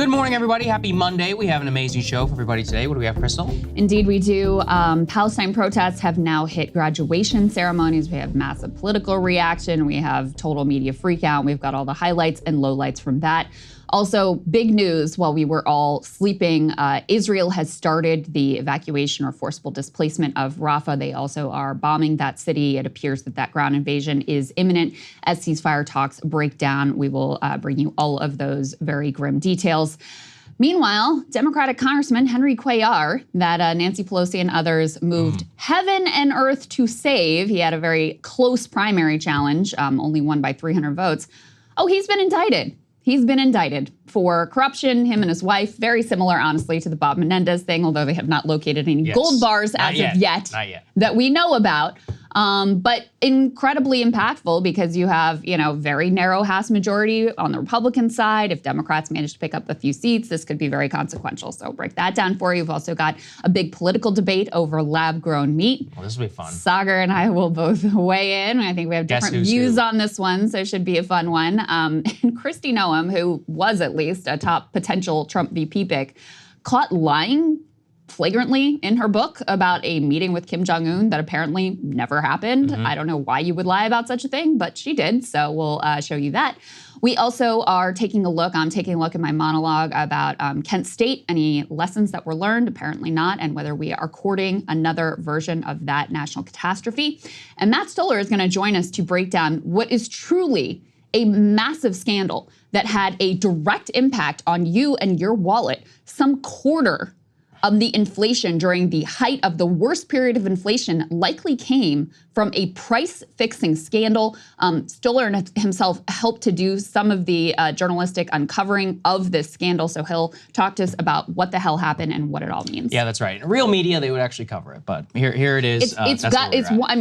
Good morning, everybody. Happy Monday. We have an amazing show for everybody today. What do we have, Krystal? Indeed, we do. Palestine protests have now hit graduation ceremonies. We have massive political reaction. We have total media freakout. We've got all the highlights and lowlights from that. Also, big news while we were all sleeping, Israel has started the evacuation or forcible displacement of Rafah. They also are bombing that city. It appears that that ground invasion is imminent. As ceasefire talks break down, we will bring you all of those very grim details. Meanwhile, Democratic Congressman Henry Cuellar, that Nancy Pelosi and others moved heaven and earth to save. He had a very close primary challenge, only won by 300 votes. Oh, he's been indicted. He's been indicted for corruption, him and his wife. Very similar, honestly, to the Bob Menendez thing, although they have not located any gold bars as of yet that we know about. But incredibly impactful because you have, very narrow House majority on the Republican side. If Democrats manage to pick up a few seats, this could be very consequential. So break that down for you. We've also got a big political debate over lab-grown meat. Well, this will be fun. Saagar and I will both weigh in. I think we have different views on this one, so it should be a fun one. And Kristi Noem, who was at least a top potential Trump VP pick, caught lying flagrantly in her book about a meeting with Kim Jong-un that apparently never happened. I don't know why you would lie about such a thing, but she did, so we'll show you that. We also are taking a look in my monologue about Kent State, any lessons that were learned, apparently not, and whether we are courting another version of that national catastrophe. And Matt Stoller is gonna join us to break down what is truly a massive scandal that had a direct impact on you and your wallet, some quarter of the inflation during the height of the worst period of inflation likely came from a price-fixing scandal. Stoller himself helped to do some of the journalistic uncovering of this scandal, so he'll talk to us about what the hell happened and what it all means. Yeah, that's right. In real media, they would actually cover it, but here it is.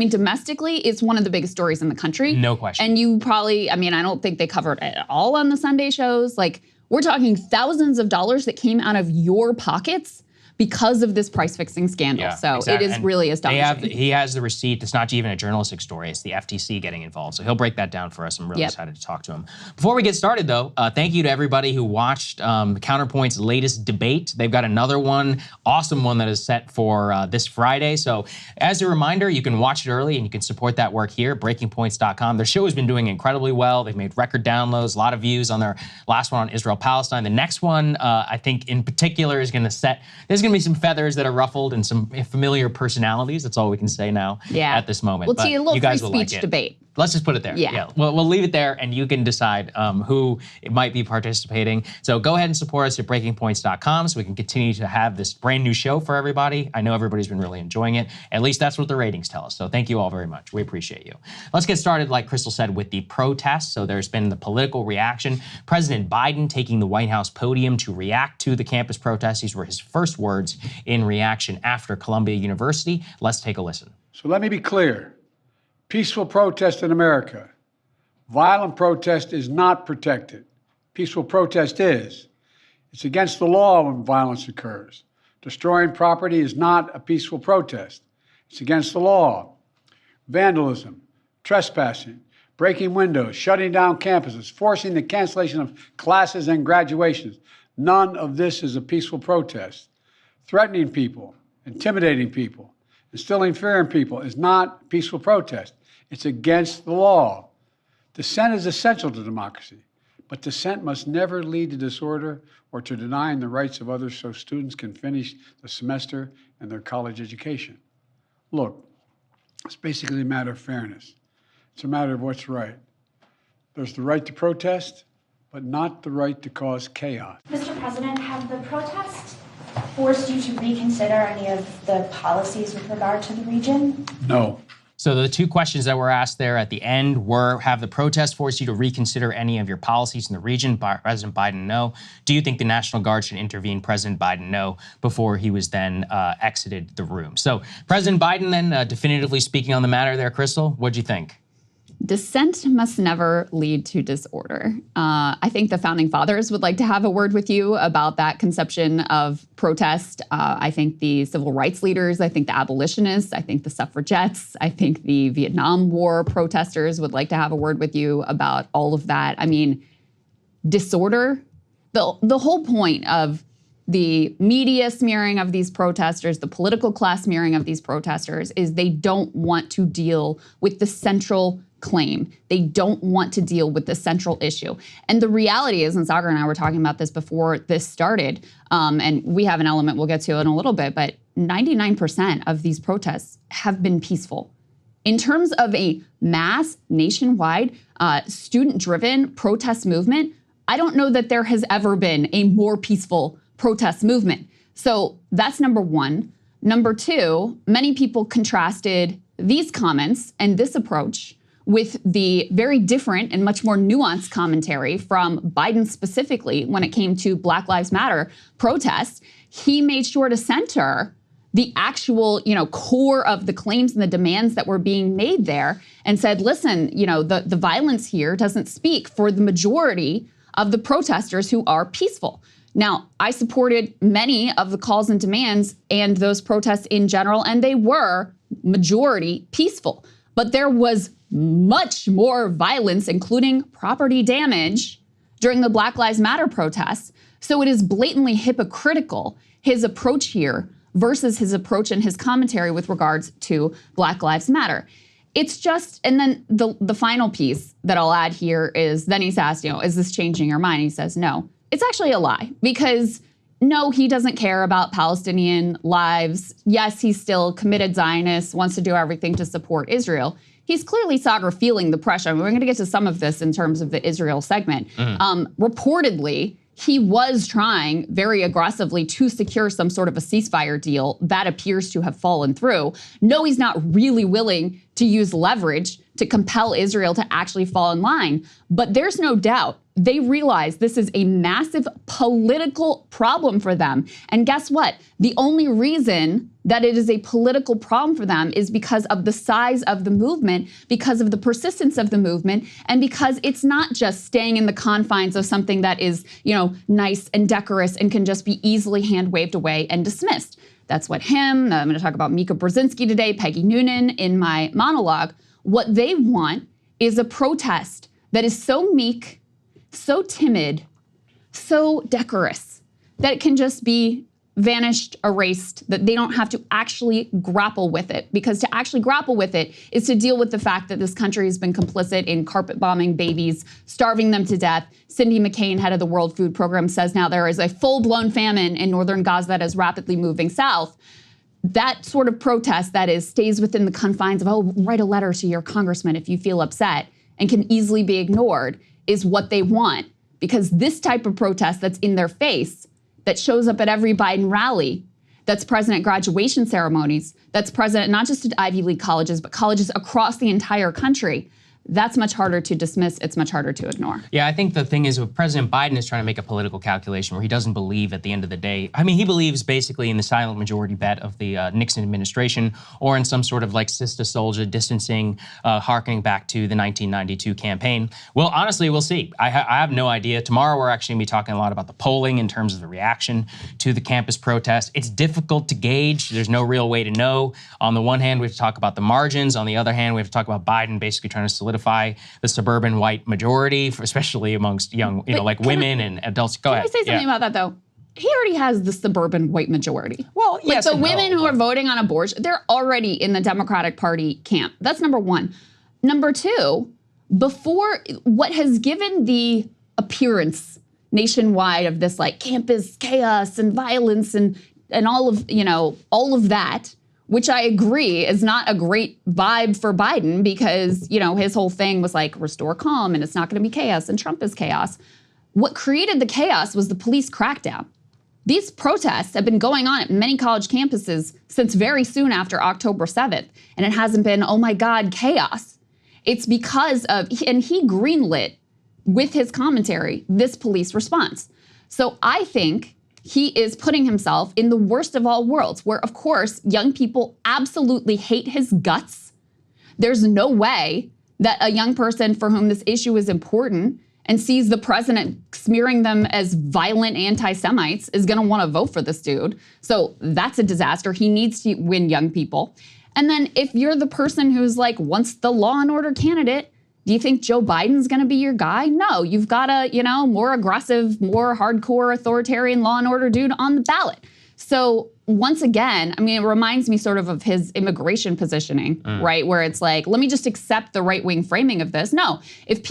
Domestically, it's one of the biggest stories in the country. No question. And you probably, I don't think they cover it at all on the Sunday shows. Like, we're talking thousands of dollars that came out of your pockets because of this price-fixing scandal. Yeah, so exactly. It is really astonishing. He has the receipt. It's not even a journalistic story. It's the FTC getting involved. So he'll break that down for us. I'm really excited to talk to him. Before we get started, though, thank you to everybody who watched Counterpoint's latest debate. They've got another one, awesome one that is set for this Friday. So as a reminder, you can watch it early and you can support that work here at breakingpoints.com. Their show has been doing incredibly well. They've made record downloads, a lot of views on their last one on Israel-Palestine. The next one, I think in particular, is going to set, there's going to be some feathers that are ruffled and some familiar personalities. That's all we can say now at this moment. We'll see a little free speech debate. Let's just put it there. Yeah. We'll leave it there and you can decide who might be participating. So go ahead and support us at breakingpoints.com so we can continue to have this brand new show for everybody. I know everybody's been really enjoying it. At least that's what the ratings tell us. So thank you all very much. We appreciate you. Let's get started, like Krystal said, with the protests. So there's been the political reaction. President Biden taking the White House podium to react to the campus protests. These were his first words in reaction after Columbia University. Let's take a listen. So let me be clear. Peaceful protest in America. Violent protest is not protected. Peaceful protest is. It's against the law when violence occurs. Destroying property is not a peaceful protest. It's against the law. Vandalism, trespassing, breaking windows, shutting down campuses, forcing the cancellation of classes and graduations. None of this is a peaceful protest. Threatening people, intimidating people, instilling fear in people is not peaceful protest. It's against the law. Dissent is essential to democracy, but dissent must never lead to disorder or to denying the rights of others so students can finish the semester and their college education. Look, it's basically a matter of fairness. It's a matter of what's right. There's the right to protest, but not the right to cause chaos. Mr. President, have the protests forced you to reconsider any of the policies with regard to the region? No. So the two questions that were asked there at the end were, have the protests forced you to reconsider any of your policies in the region? President Biden, no. Do you think the National Guard should intervene? President Biden, no, before he was then exited the room. So President Biden then definitively speaking on the matter there, Krystal, what'd you think? Dissent must never lead to disorder. I think the founding fathers would like to have a word with you about that conception of protest. I think the civil rights leaders, I think the abolitionists, I think the suffragettes, I think the Vietnam War protesters would like to have a word with you about all of that. I mean, disorder The whole point of the media smearing of these protesters, the political class smearing of these protesters, is they don't want to deal with the central claim. They don't want to deal with the central issue. And the reality is, and Saagar and I were talking about this before this started, and we have an element we'll get to in a little bit, but 99% of these protests have been peaceful. In terms of a mass, nationwide, student-driven protest movement, I don't know that there has ever been a more peaceful protest movement. So that's number one. Number two, many people contrasted these comments and this approach with the very different and much more nuanced commentary from Biden specifically when it came to Black Lives Matter protests. He made sure to center the actual, core of the claims and the demands that were being made there and said, listen, the violence here doesn't speak for the majority of the protesters who are peaceful. Now, I supported many of the calls and demands and those protests in general, and they were majority peaceful. But there was much more violence, including property damage, during the Black Lives Matter protests. So it is blatantly hypocritical, his approach here versus his approach and his commentary with regards to Black Lives Matter. It's just, and then the final piece that I'll add here is, then he's asked, is this changing your mind? He says, no. It's actually a lie, because no, he doesn't care about Palestinian lives. Yes, he's still committed Zionist, wants to do everything to support Israel. He's clearly, Saagar, feeling the pressure. I mean, we're going to get to some of this in terms of the Israel segment. Reportedly, he was trying very aggressively to secure some sort of a ceasefire deal that appears to have fallen through. No, he's not really willing to use leverage to compel Israel to actually fall in line. But there's no doubt they realize this is a massive political problem for them. And guess what? The only reason that it is a political problem for them is because of the size of the movement, because of the persistence of the movement, and because it's not just staying in the confines of something that is, nice and decorous and can just be easily hand-waved away and dismissed. That's what I'm going to talk about Mika Brzezinski today, Peggy Noonan in my monologue. What they want is a protest that is so meek, so timid, so decorous, that it can just be vanished, erased, that they don't have to actually grapple with it. Because to actually grapple with it is to deal with the fact that this country has been complicit in carpet bombing babies, starving them to death. Cindy McCain, head of the World Food Program, says now there is a full-blown famine in northern Gaza that is rapidly moving south. That sort of protest that stays within the confines of, write a letter to your congressman if you feel upset, and can easily be ignored, is what they want. Because this type of protest that's in their face, that shows up at every Biden rally, that's present at graduation ceremonies, that's present not just at Ivy League colleges, but colleges across the entire country, that's much harder to dismiss. It's much harder to ignore. Yeah, I think the thing is, President Biden is trying to make a political calculation where he doesn't believe at the end of the day. I mean, he believes basically in the silent majority bet of the Nixon administration, or in some sort of like Sister Soldier distancing, harkening back to the 1992 campaign. Well, honestly, we'll see. I have no idea. Tomorrow, we're actually going to be talking a lot about the polling in terms of the reaction to the campus protest. It's difficult to gauge. There's no real way to know. On the one hand, we have to talk about the margins. On the other hand, we have to talk about Biden basically trying to solidify the suburban white majority, especially amongst young, like women and adults. Go ahead. Can I say something about that, though? He already has the suburban white majority. Well, yes. The women who are voting on abortion, they're already in the Democratic Party camp. That's number one. Number two, before what has given the appearance nationwide of this like campus chaos and violence and all of that, which I agree is not a great vibe for Biden, because, his whole thing was like restore calm and it's not going to be chaos and Trump is chaos. What created the chaos was the police crackdown. These protests have been going on at many college campuses since very soon after October 7th, and it hasn't been, oh my God, chaos. It's because of, and he greenlit with his commentary, this police response. So I think he is putting himself in the worst of all worlds, where, of course, young people absolutely hate his guts. There's no way that a young person for whom this issue is important and sees the president smearing them as violent anti-Semites is going to want to vote for this dude. So that's a disaster. He needs to win young people. And then if you're the person who's like once the law and order candidate, Do you think Joe Biden's going to be your guy? No, you've got a, more aggressive, more hardcore authoritarian law and order dude on the ballot. So once again, I mean, it reminds me sort of his immigration positioning, right? Where it's like, let me just accept the right-wing framing of this. No, if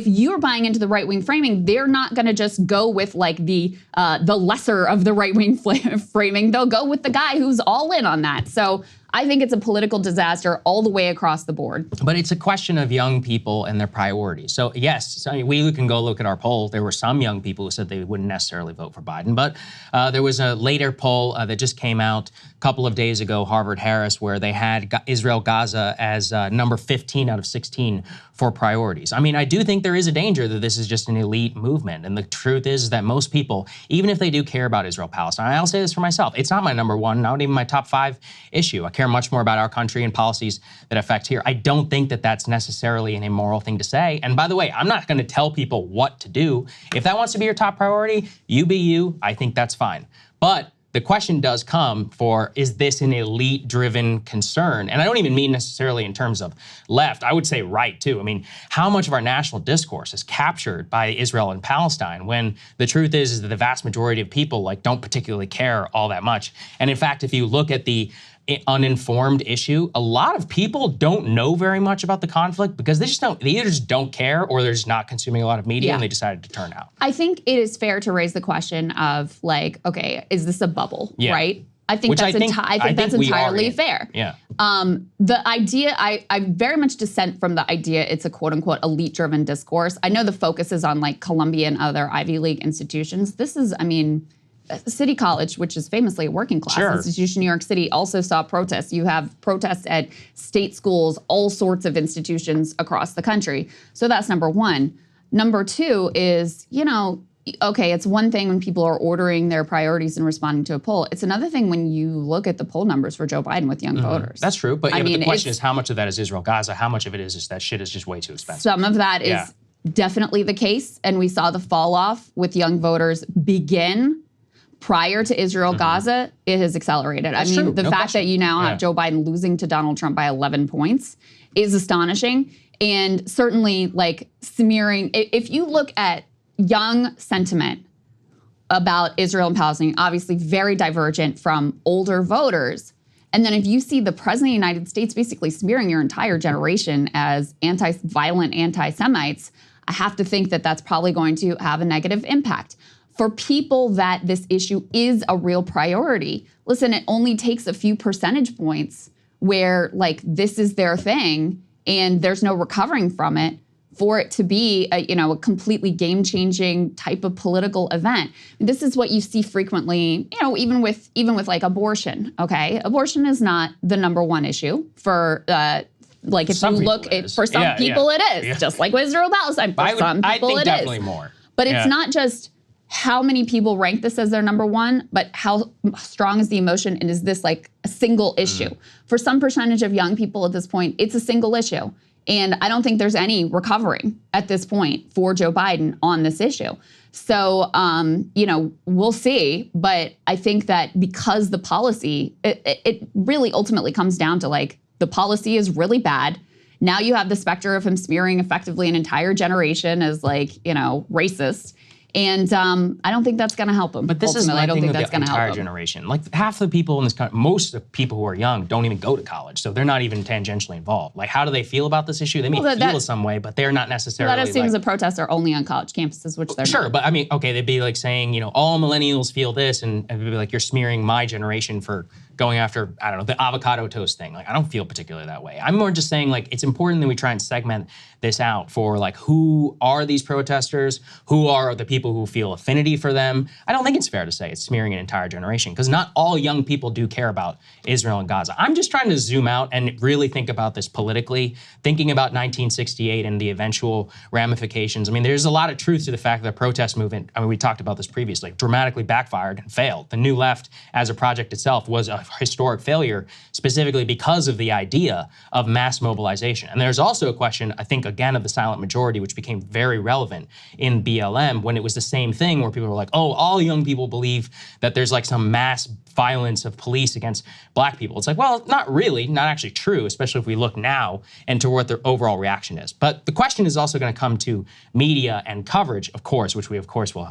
you're buying into the right-wing framing, they're not going to just go with like the lesser of the right-wing framing. They'll go with the guy who's all in on that. So I think it's a political disaster all the way across the board. But it's a question of young people and their priorities. So yes, we can go look at our poll. There were some young people who said they wouldn't necessarily vote for Biden, but there was a later poll that just came out a couple of days ago, Harvard-Harris, where they had Israel-Gaza as number 15 out of 16 for priorities. I mean, I do think there is a danger that this is just an elite movement. And the truth is that most people, even if they do care about Israel-Palestine, I'll say this for myself, it's not my number one, not even my top 5 issue. I care much more about our country and policies that affect here. I don't think that that's necessarily an immoral thing to say. And by the way, I'm not going to tell people what to do. If that wants to be your top priority, you be you. I think that's fine. But the question does come for, is this an elite-driven concern? And I don't even mean necessarily in terms of left. I would say right, too. I mean, how much of our national discourse is captured by Israel and Palestine when the truth is that the vast majority of people don't particularly care all that much? And in fact, if you look at the uninformed issue, a lot of people don't know very much about the conflict because they either just don't care or they're just not consuming a lot of media and they decided to turn out. I think it is fair to raise the question of okay, is this a bubble, right? I think that's entirely fair. Yeah. The idea, I very much dissent from the idea it's a quote unquote elite-driven discourse. I know the focus is on Columbia and other Ivy League institutions. This is, City College, which is famously a working class institution, New York City, also saw protests. You have protests at state schools, all sorts of institutions across the country. So that's number one. Number two is, okay, it's one thing when people are ordering their priorities and responding to a poll. It's another thing when you look at the poll numbers for Joe Biden with young voters. That's true. But, but the question is, how much of that is Israel-Gaza? How much of it is just that shit is just way too expensive? Some of that is definitely the case. And we saw the fall off with young voters begin prior to Israel-Gaza. It has accelerated. That's true. The fact that you now have Joe Biden losing to Donald Trump by 11 points is astonishing. And certainly smearing, if you look at young sentiment about Israel and Palestine, obviously very divergent from older voters. And then if you see the president of the United States basically smearing your entire generation as violent anti-Semites, I have to think that that's probably going to have a negative impact. For people that this issue is a real priority, listen, it only takes a few percentage points where this is their thing and there's no recovering from it for it to be a completely game-changing type of political event. This is what you see frequently, even with abortion, okay? Abortion is not the number one issue for if you look at, for some people it is, just like with Israel-Palestine. For some people I think it definitely is. More. But it's not just how many people rank this as their number one, but how strong is the emotion and is this a single issue? For some percentage of young people at this point, it's a single issue. And I don't think there's any recovering at this point for Joe Biden on this issue. So, we'll see. But I think that because the policy, it really ultimately comes down to the policy is really bad. Now you have the specter of him smearing effectively an entire generation as racist. And I don't think that's going to help him. But this is one thing with the entire generation. Half the people in this country, most of the people who are young don't even go to college, so they're not even tangentially involved. How do they feel about this issue? They may feel some way, but they're not necessarily. That assumes the protests are only on college campuses, which they're not. Sure, but okay, they'd be saying, all millennials feel this, and it'd be you're smearing my generation for going after, I don't know, the avocado toast thing. I don't feel particularly that way. I'm more just saying, it's important that we try and segment this out for, who are these protesters? Who are the people who feel affinity for them? I don't think it's fair to say it's smearing an entire generation, because not all young people do care about Israel and Gaza. I'm just trying to zoom out and really think about this politically, thinking about 1968 and the eventual ramifications. There's a lot of truth to the fact that the protest movement, we talked about this previously, dramatically backfired and failed. The New Left, as a project itself, was a historic failure, specifically because of the idea of mass mobilization. And there's also a question, I think, again, of the silent majority, which became very relevant in BLM when it was the same thing where people were like, oh, all young people believe that there's like some mass violence of police against black people. It's like, well, not really, not actually true, especially if we look now into what their overall reaction is. But the question is also going to come to media and coverage, of course, which we, of course, will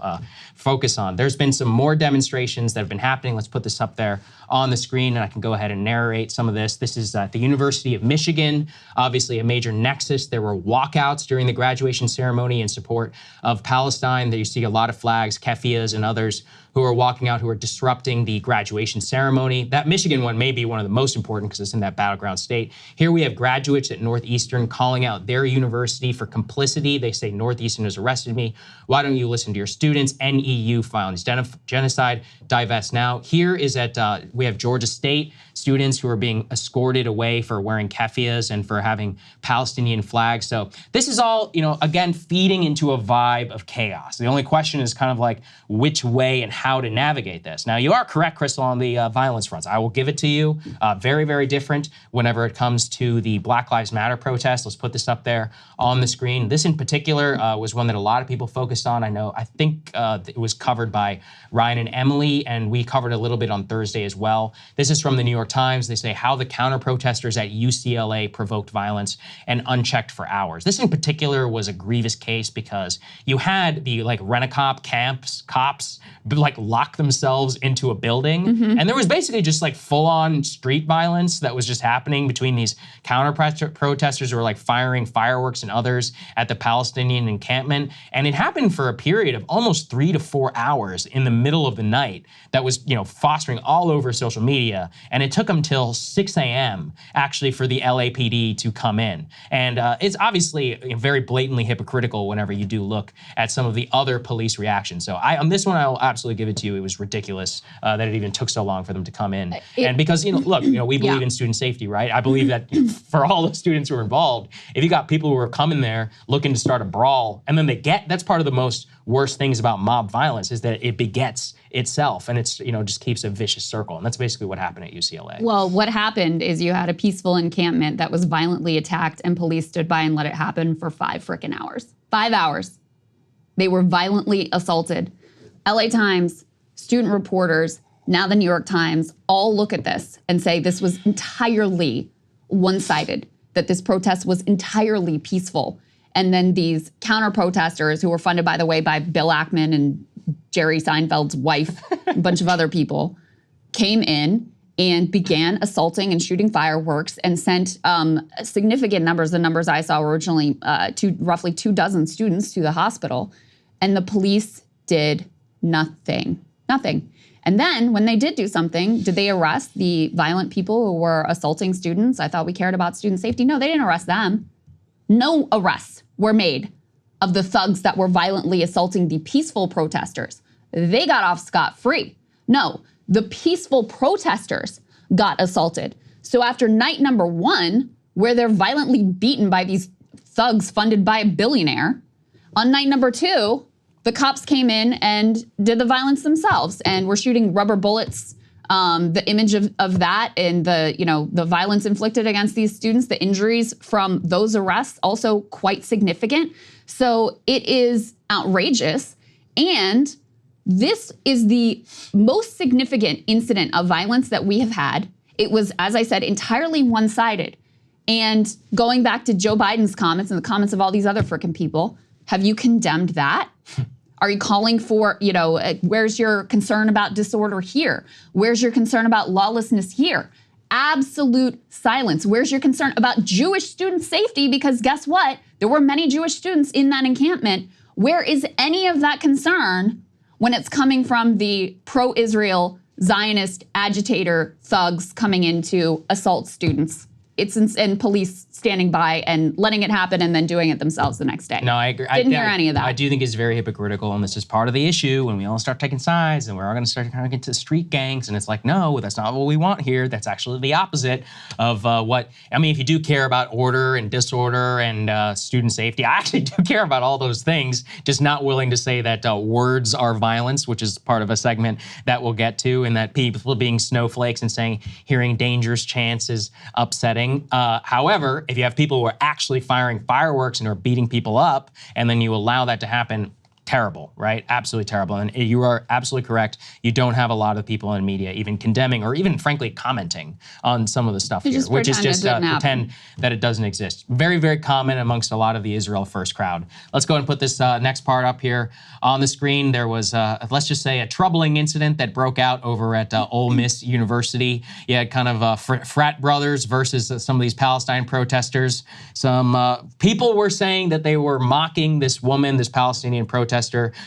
focus on. There's been some more demonstrations that have been happening. Let's put this up there on the screen, and I can go ahead and narrate some of this. This is at the University of Michigan, obviously a major nexus. There were walkouts during the graduation ceremony in support of Palestine. There you see a lot of flags, kefias and others who are walking out, who are disrupting the graduation ceremony. That Michigan one may be one of the most important because it's in that battleground state. Here we have graduates at Northeastern calling out their university for complicity. They say, Northeastern has arrested me. Why don't you listen to your students? NEU finds genocide, divest now. Here is at, we have Georgia State students who are being escorted away for wearing kefias and for having Palestinian flags. So this is all, again, feeding into a vibe of chaos. The only question is kind of like which way and how to navigate this. Now, you are correct, Krystal, on the violence fronts. I will give it to you. Very, very different whenever it comes to the Black Lives Matter protest. Let's put this up there on the screen. This in particular was one that a lot of people focused on. I think it was covered by Ryan and Emily, and we covered a little bit on Thursday as well. This is from the New York Times. They say how the counter-protesters at UCLA provoked violence and unchecked for hours. This in particular was a grievous case because you had the rent-a-cop cops lock themselves into a building. And there was basically just full-on street violence that was just happening between these counter-protesters who were firing fireworks and others at the Palestinian encampment. And it happened for a period of almost 3 to 4 hours in the middle of the night that was, fostering all over social media. And it took them till 6 a.m. actually for the LAPD to come in. And it's obviously very blatantly hypocritical whenever you do look at some of the other police reactions. So on this one, I'll absolutely give it to you. It was ridiculous that it even took so long for them to come in. And because, look, we believe in student safety, right? I believe that for all the students who are involved, if you got people who are coming there looking to start a brawl, and then that's part of the most worst things about mob violence is that it begets itself, and it's, just keeps a vicious circle. And that's basically what happened at UCLA. Well, what happened is you had a peaceful encampment that was violently attacked, and police stood by and let it happen for 5 frickin' hours. 5 hours. They were violently assaulted. LA Times, student reporters, now the New York Times, all look at this and say this was entirely one-sided, that this protest was entirely peaceful. And then these counter-protesters, who were funded, by the way, by Bill Ackman and Jerry Seinfeld's wife, a bunch of other people, came in and began assaulting and shooting fireworks and sent significant numbers. The numbers I saw were originally roughly 24 students to the hospital. And the police did nothing. And then when they did do something, did they arrest the violent people who were assaulting students? I thought we cared about student safety. No, they didn't arrest them. No arrests were made of the thugs that were violently assaulting the peaceful protesters. They got off scot-free. No, the peaceful protesters got assaulted. So after night number 1, where they're violently beaten by these thugs funded by a billionaire, on night number 2, the cops came in and did the violence themselves and were shooting rubber bullets. The image of that and the violence inflicted against these students, the injuries from those arrests, also quite significant. So it is outrageous. And this is the most significant incident of violence that we have had. It was, as I said, entirely one-sided. And going back to Joe Biden's comments and the comments of all these other frickin' people, have you condemned that? Are you calling for, where's your concern about disorder here? Where's your concern about lawlessness here? Absolute silence. Where's your concern about Jewish student safety? Because guess what? There were many Jewish students in that encampment. Where is any of that concern when it's coming from the pro-Israel Zionist agitator thugs coming in to assault students? and police standing by and letting it happen and then doing it themselves the next day. No, I agree. Didn't hear any of that. I do think it's very hypocritical, and this is part of the issue when we all start taking sides and we're all going to start kind of get to street gangs, and it's like, no, that's not what we want here. That's actually the opposite of what, I mean, if you do care about order and disorder and student safety, I actually do care about all those things, just not willing to say that words are violence, which is part of a segment that we'll get to, and that people being snowflakes and saying hearing dangerous chants is upsetting. However, if you have people who are actually firing fireworks and are beating people up, and then you allow that to happen, terrible, right? Absolutely terrible. And you are absolutely correct. You don't have a lot of people in media even condemning or even frankly commenting on some of the stuff here, which is just pretend that it doesn't exist. Very, very common amongst a lot of the Israel First crowd. Let's go and put this next part up here on the screen. There was, let's just say, a troubling incident that broke out over at Ole Miss University. You had kind of frat brothers versus some of these Palestine protesters. Some people were saying that they were mocking this woman, this Palestinian protester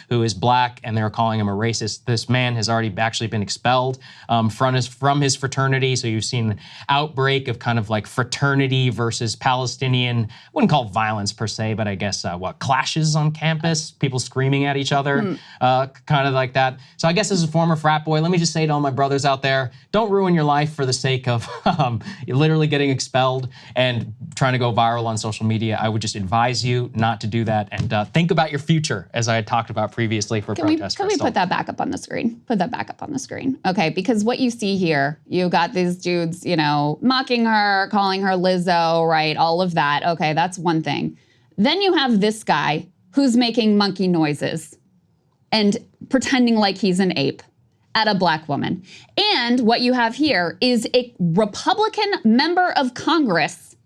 who is black, and they were calling him a racist. This man has already actually been expelled from his fraternity. So you've seen an outbreak of kind of like fraternity versus Palestinian, I wouldn't call violence per se, but I guess clashes on campus, people screaming at each other, kind of like that. So I guess as a former frat boy, let me just say to all my brothers out there, don't ruin your life for the sake of literally getting expelled and trying to go viral on social media. I would just advise you not to do that, and think about your future, as I had talked about previously for Protestors. Can we put that back up on the screen? Put that back up on the screen. Okay, because what you see here, you got these dudes, you know, mocking her, calling her Lizzo, right? All of that. Okay, that's one thing. Then you have this guy who's making monkey noises and pretending like he's an ape at a black woman. And what you have here is a Republican member of Congress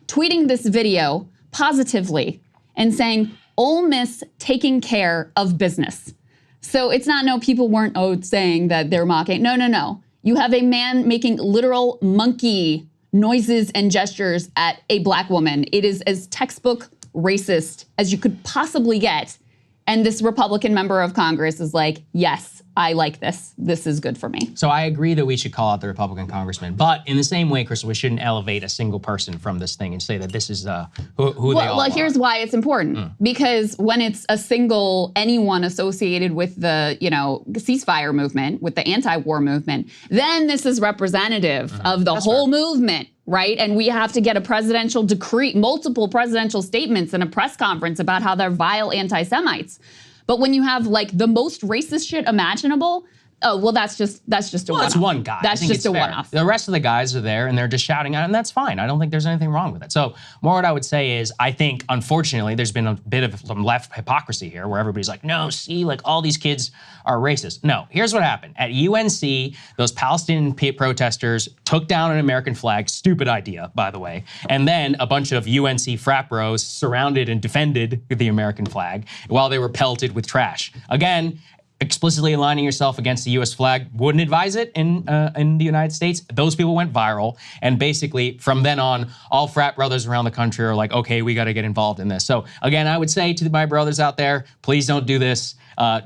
tweeting this video positively and saying, Ole Miss taking care of business. So it's not, no, people weren't saying that they're mocking. No. You have a man making literal monkey noises and gestures at a black woman. It is as textbook racist as you could possibly get. And this Republican member of Congress is like, yes, I like this. This is good for me. So I agree that we should call out the Republican congressman. But in the same way, Krystal, we shouldn't elevate a single person from this thing and say that this is who they all are. Well, here's why it's important. Because when it's a single anyone associated with the, ceasefire movement, with the anti-war movement, then this is representative of the whole movement. Right? And we have to get a presidential decree, multiple presidential statements and a press conference about how they're vile anti-Semites. But when you have like the most racist shit imaginable, oh, well, that's just a one-off. It's one guy. That's just a one-off. The rest of the guys are there and they're just shouting at it, and that's fine. I don't think there's anything wrong with it. So more what I would say is, I think, unfortunately, there's been a bit of some left hypocrisy here where everybody's like, no, see, like all these kids are racist. No, here's what happened. At UNC, those Palestinian protesters took down an American flag, stupid idea, by the way, and then a bunch of UNC frat bros surrounded and defended the American flag while they were pelted with trash. Again, explicitly aligning yourself against the U.S. flag, wouldn't advise it in the United States. Those people went viral, and basically from then on, all frat brothers around the country are like, okay, we got to get involved in this. So again, I would say to my brothers out there, please don't do this.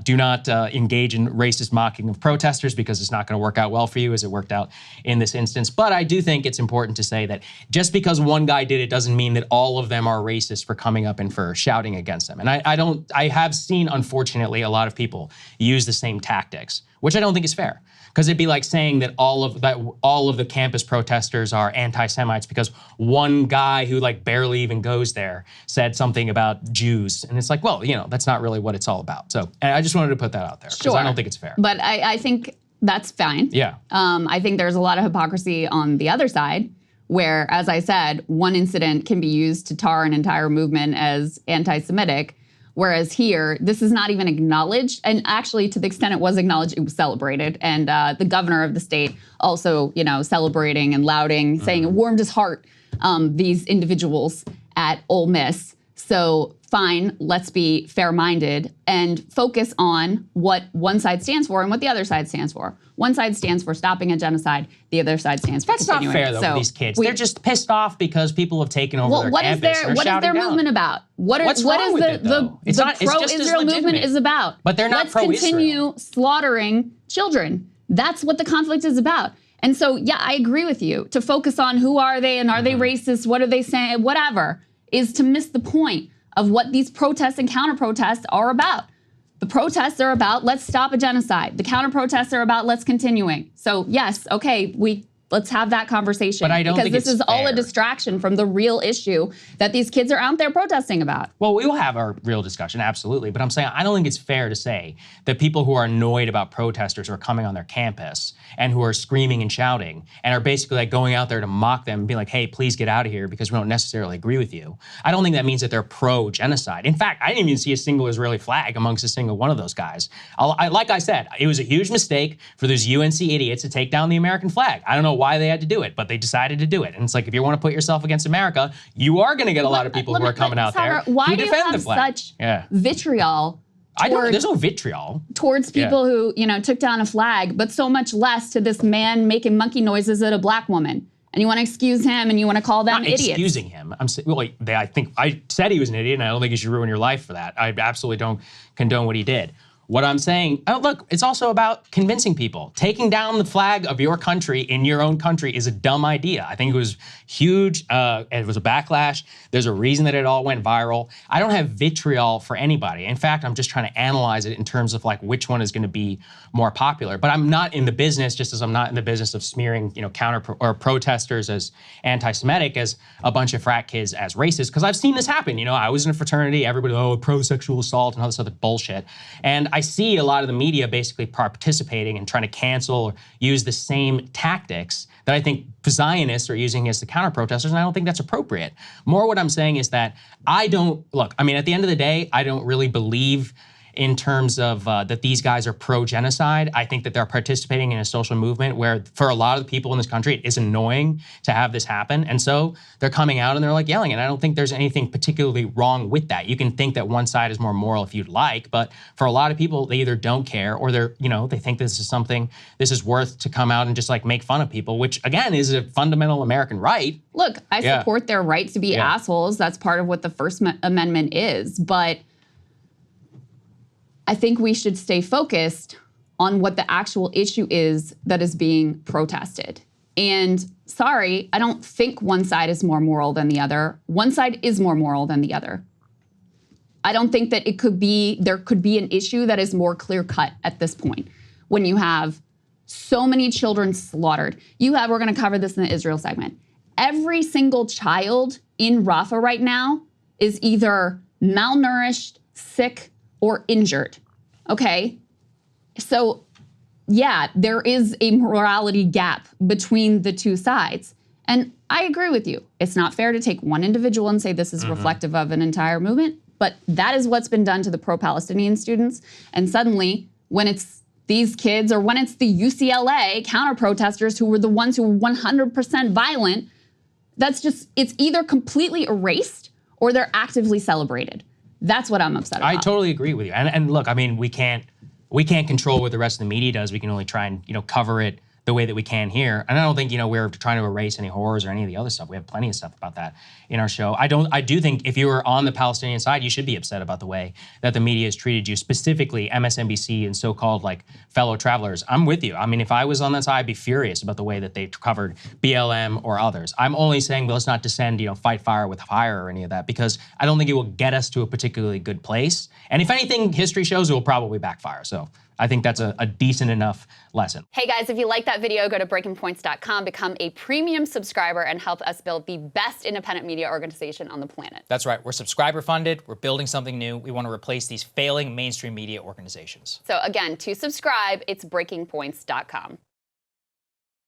Do not engage in racist mocking of protesters, because it's not going to work out well for you as it worked out in this instance. But I do think it's important to say that just because one guy did it doesn't mean that all of them are racist for coming up and for shouting against them. And I have seen, unfortunately, a lot of people use the same tactics, which I don't think is fair. Because it'd be like saying that all of the campus protesters are anti-Semites because one guy who like barely even goes there said something about Jews. And it's like, well, that's not really what it's all about. So and I just wanted to put that out there because I don't think it's fair. But I think that's fine. Yeah. I think there's a lot of hypocrisy on the other side where, as I said, one incident can be used to tar an entire movement as anti-Semitic. Whereas here, this is not even acknowledged. And actually, to the extent it was acknowledged, it was celebrated. And the governor of the state also, celebrating and lauding, saying it warmed his heart, these individuals at Ole Miss. So fine, let's be fair-minded and focus on what one side stands for and what the other side stands for. One side stands for stopping a genocide. The other side stands for continuing. That's not fair, though, with these kids. They're just pissed off because people have taken over their campus. What is their movement about? What is the pro-Israel movement is about? But they're not pro-Israel. Let's continue slaughtering children. That's what the conflict is about. And so, yeah, I agree with you. To focus on who are they and are they racist, what are they saying, whatever, is to miss the point of what these protests and counter-protests are about. The protests are about, let's stop a genocide. The counter-protests are about, let's continuing. So yes, okay, let's have that conversation. But I don't think because this is all a fair. distraction from the real issue that these kids are out there protesting about. Well, we will have our real discussion, absolutely. But I'm saying I don't think it's fair to say that people who are annoyed about protesters who are coming on their campus and who are screaming and shouting and are basically like going out there to mock them and be like, hey, please get out of here because we don't necessarily agree with you. I don't think that means that they're pro-genocide. In fact, I didn't even see a single Israeli flag amongst a single one of those guys. Like I said, it was a huge mistake for those UNC idiots to take down the American flag. I don't know why they had to do it, but they decided to do it. And it's like, if you want to put yourself against America, you are going to get a lot of people who are coming out there why who do you defend have the flag. such vitriol There's no vitriol. towards people who, took down a flag, but so much less to this man making monkey noises at a black woman. And you want to excuse him and you want to call them idiots. Excusing him. I think I said he was an idiot, and I don't think you should ruin your life for that. I absolutely don't condone what he did. What I'm saying, look, it's also about convincing people. Taking down the flag of your country in your own country is a dumb idea. I think it was huge. It was a backlash. There's a reason that it all went viral. I don't have vitriol for anybody. In fact, I'm just trying to analyze it in terms of like which one is going to be more popular. But I'm not in the business, just as I'm not in the business of smearing, protesters as anti-Semitic, as a bunch of frat kids as racist, because I've seen this happen. I was in a fraternity, everybody, pro-sexual assault and all this other bullshit. And I see a lot of the media basically participating and trying to cancel or use the same tactics that I think Zionists are using as the counter-protesters, and I don't think that's appropriate. More what I'm saying is that at the end of the day, I don't really believe in terms of that these guys are pro-genocide. I think that they're participating in a social movement where for a lot of the people in this country, it is annoying to have this happen. And so they're coming out and they're like yelling. And I don't think there's anything particularly wrong with that. You can think that one side is more moral if you'd like, but for a lot of people, they either don't care or they think this is worth to come out and just like make fun of people, which again is a fundamental American right. Look, I support their right to be assholes. That's part of what the First Amendment is. But I think we should stay focused on what the actual issue is that is being protested. And sorry, I don't think one side is more moral than the other. One side is more moral than the other. I don't think that there could be an issue that is more clear-cut at this point when you have so many children slaughtered. We're going to cover this in the Israel segment. Every single child in Rafah right now is either malnourished, sick, or injured, okay? So, yeah, there is a morality gap between the two sides. And I agree with you. It's not fair to take one individual and say this is reflective of an entire movement, but that is what's been done to the pro-Palestinian students. And suddenly, when it's these kids or when it's the UCLA counter-protesters who were the ones who were 100% violent, it's either completely erased or they're actively celebrated. That's what I'm upset about. I totally agree with you. And look, I mean, we can't control what the rest of the media does. We can only try and, cover it the way that we can here. And I don't think, we're trying to erase any horrors or any of the other stuff. We have plenty of stuff about that in our show. I do think if you were on the Palestinian side, you should be upset about the way that the media has treated you, specifically MSNBC and so-called fellow travelers. I'm with you. I mean, if I was on that side, I'd be furious about the way that they covered BLM or others. I'm only saying, let's not descend, fight fire with fire or any of that, because I don't think it will get us to a particularly good place. And if anything, history shows it will probably backfire. So I think that's a decent enough lesson. Hey guys, if you like that video, go to breakingpoints.com, become a premium subscriber, and help us build the best independent media organization on the planet. That's right. We're subscriber funded. We're building something new. We want to replace these failing mainstream media organizations. So again, to subscribe, it's breakingpoints.com.